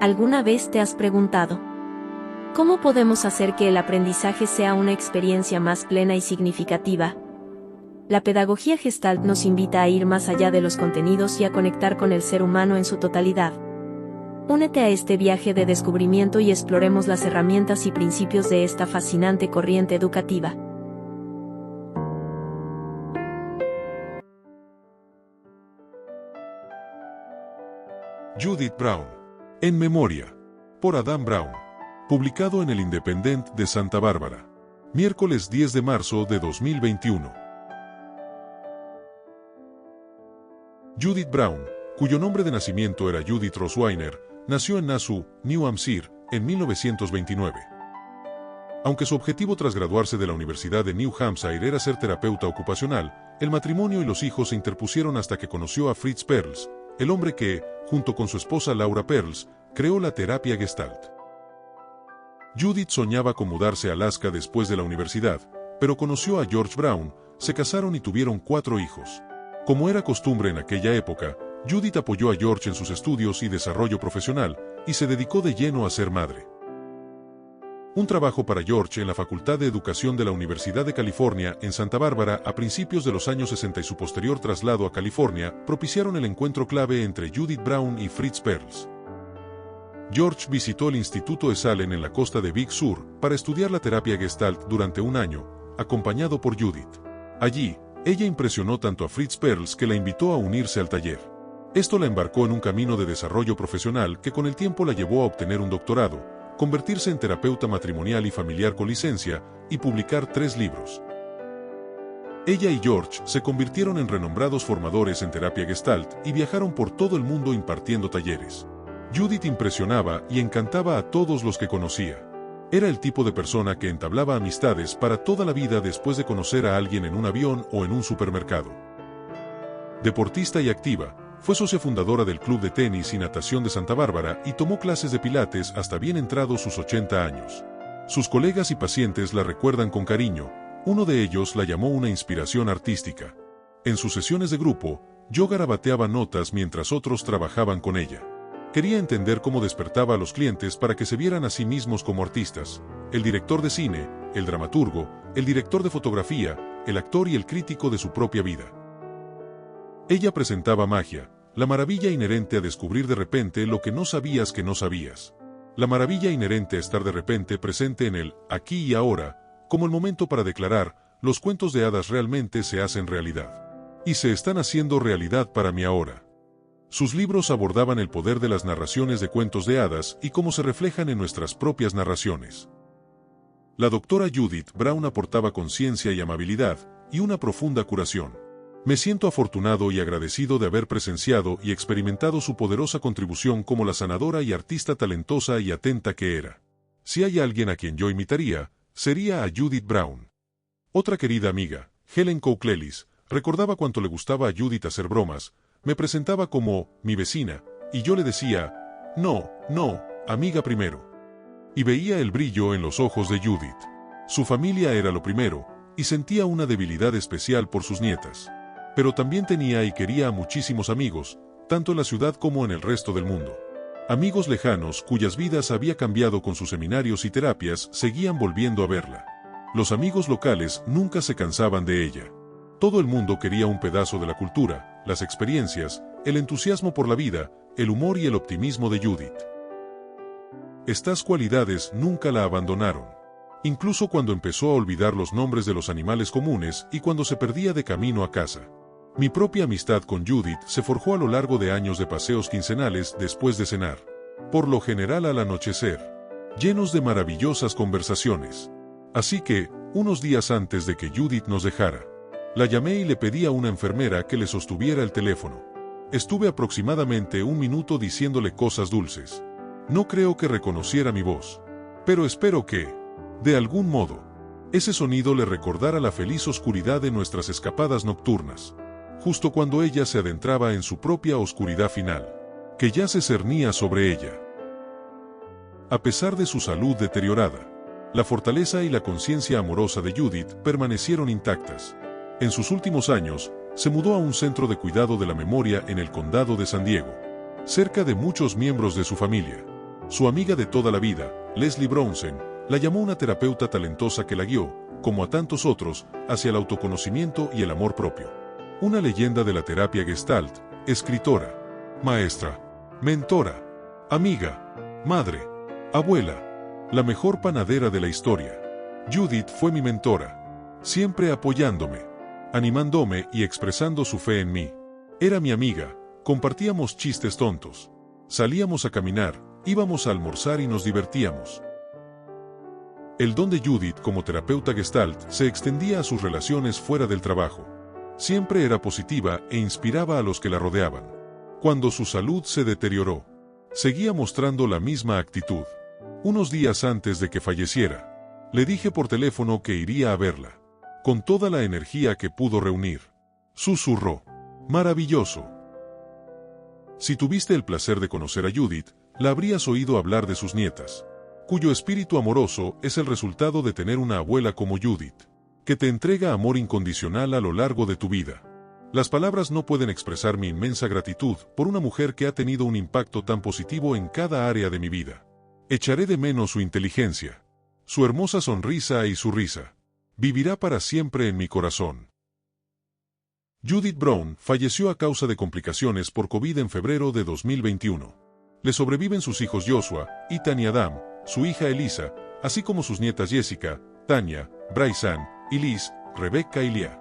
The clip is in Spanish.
¿Alguna vez te has preguntado cómo podemos hacer que el aprendizaje sea una experiencia más plena y significativa? La pedagogía Gestalt nos invita a ir más allá de los contenidos y a conectar con el ser humano en su totalidad. Únete a este viaje de descubrimiento y exploremos las herramientas y principios de esta fascinante corriente educativa. Judith Brown. En memoria. Por Adam Brown. Publicado en el Independent de Santa Bárbara. Miércoles 10 de marzo de 2021. Judith Brown, cuyo nombre de nacimiento era Judith Rosweiner, nació en Nassau, New Hampshire, en 1929. Aunque su objetivo tras graduarse de la Universidad de New Hampshire era ser terapeuta ocupacional, el matrimonio y los hijos se interpusieron hasta que conoció a Fritz Perls, el hombre que, junto con su esposa Laura Perls, creó la terapia Gestalt. Judith soñaba con mudarse a Alaska después de la universidad, pero conoció a George Brown, se casaron y tuvieron 4 hijos. Como era costumbre en aquella época, Judith apoyó a George en sus estudios y desarrollo profesional, y se dedicó de lleno a ser madre. Un trabajo para George en la Facultad de Educación de la Universidad de California en Santa Bárbara a principios de los años 60 y su posterior traslado a California propiciaron el encuentro clave entre Judith Brown y Fritz Perls. George visitó el Instituto Esalen en la costa de Big Sur para estudiar la terapia Gestalt durante un año, acompañado por Judith. Allí, ella impresionó tanto a Fritz Perls que la invitó a unirse al taller. Esto la embarcó en un camino de desarrollo profesional que con el tiempo la llevó a obtener un doctorado, convertirse en terapeuta matrimonial y familiar con licencia, y publicar 3 libros. Ella y George se convirtieron en renombrados formadores en terapia Gestalt y viajaron por todo el mundo impartiendo talleres. Judith impresionaba y encantaba a todos los que conocía. Era el tipo de persona que entablaba amistades para toda la vida después de conocer a alguien en un avión o en un supermercado. Deportista y activa, fue socia fundadora del Club de Tenis y Natación de Santa Bárbara y tomó clases de pilates hasta bien entrados sus 80 años. Sus colegas y pacientes la recuerdan con cariño, uno de ellos la llamó una inspiración artística. En sus sesiones de grupo, yo garabateaba notas mientras otros trabajaban con ella. Quería entender cómo despertaba a los clientes para que se vieran a sí mismos como artistas, el director de cine, el dramaturgo, el director de fotografía, el actor y el crítico de su propia vida. Ella presentaba magia, la maravilla inherente a descubrir de repente lo que no sabías que no sabías. La maravilla inherente a estar de repente presente en el aquí y ahora, como el momento para declarar, los cuentos de hadas realmente se hacen realidad. Y se están haciendo realidad para mí ahora. Sus libros abordaban el poder de las narraciones de cuentos de hadas y cómo se reflejan en nuestras propias narraciones. La doctora Judith Brown aportaba conciencia y amabilidad, y una profunda curación. Me siento afortunado y agradecido de haber presenciado y experimentado su poderosa contribución como la sanadora y artista talentosa y atenta que era. Si hay alguien a quien yo imitaría, sería a Judith Brown. Otra querida amiga, Helen Kouklelis, recordaba cuánto le gustaba a Judith hacer bromas, me presentaba como mi vecina, y yo le decía, no, amiga primero. Y veía el brillo en los ojos de Judith. Su familia era lo primero, y sentía una debilidad especial por sus nietas. Pero también tenía y quería a muchísimos amigos, tanto en la ciudad como en el resto del mundo. Amigos lejanos cuyas vidas había cambiado con sus seminarios y terapias seguían volviendo a verla. Los amigos locales nunca se cansaban de ella. Todo el mundo quería un pedazo de la cultura, las experiencias, el entusiasmo por la vida, el humor y el optimismo de Judith. Estas cualidades nunca la abandonaron. Incluso cuando empezó a olvidar los nombres de los animales comunes y cuando se perdía de camino a casa. Mi propia amistad con Judith se forjó a lo largo de años de paseos quincenales después de cenar. Por lo general al anochecer. Llenos de maravillosas conversaciones. Así que, unos días antes de que Judith nos dejara, la llamé y le pedí a una enfermera que le sostuviera el teléfono. Estuve aproximadamente 1 minuto diciéndole cosas dulces. No creo que reconociera mi voz. Pero espero que, de algún modo, ese sonido le recordara la feliz oscuridad de nuestras escapadas nocturnas. Justo cuando ella se adentraba en su propia oscuridad final, que ya se cernía sobre ella. A pesar de su salud deteriorada, la fortaleza y la conciencia amorosa de Judith permanecieron intactas. En sus últimos años, se mudó a un centro de cuidado de la memoria en el condado de San Diego, cerca de muchos miembros de su familia. Su amiga de toda la vida, Leslie Brownsen, la llamó una terapeuta talentosa que la guió, como a tantos otros, hacia el autoconocimiento y el amor propio. Una leyenda de la terapia Gestalt, escritora, maestra, mentora, amiga, madre, abuela, la mejor panadera de la historia. Judith fue mi mentora, siempre apoyándome, animándome y expresando su fe en mí. Era mi amiga, compartíamos chistes tontos, salíamos a caminar, íbamos a almorzar y nos divertíamos. El don de Judith como terapeuta Gestalt se extendía a sus relaciones fuera del trabajo. Siempre era positiva e inspiraba a los que la rodeaban. Cuando su salud se deterioró, seguía mostrando la misma actitud. Unos días antes de que falleciera, le dije por teléfono que iría a verla, con toda la energía que pudo reunir. Susurró: «Maravilloso». Si tuviste el placer de conocer a Judith, la habrías oído hablar de sus nietas, cuyo espíritu amoroso es el resultado de tener una abuela como Judith, que te entrega amor incondicional a lo largo de tu vida. Las palabras no pueden expresar mi inmensa gratitud por una mujer que ha tenido un impacto tan positivo en cada área de mi vida. Echaré de menos su inteligencia, su hermosa sonrisa y su risa. Vivirá para siempre en mi corazón. Judith Brown falleció a causa de complicaciones por COVID en febrero de 2021. Le sobreviven sus hijos Joshua, Ethan y Adam, su hija Elisa, así como sus nietas Jessica, Tanya, Bryce Ann y Liz, Rebecca y Leah.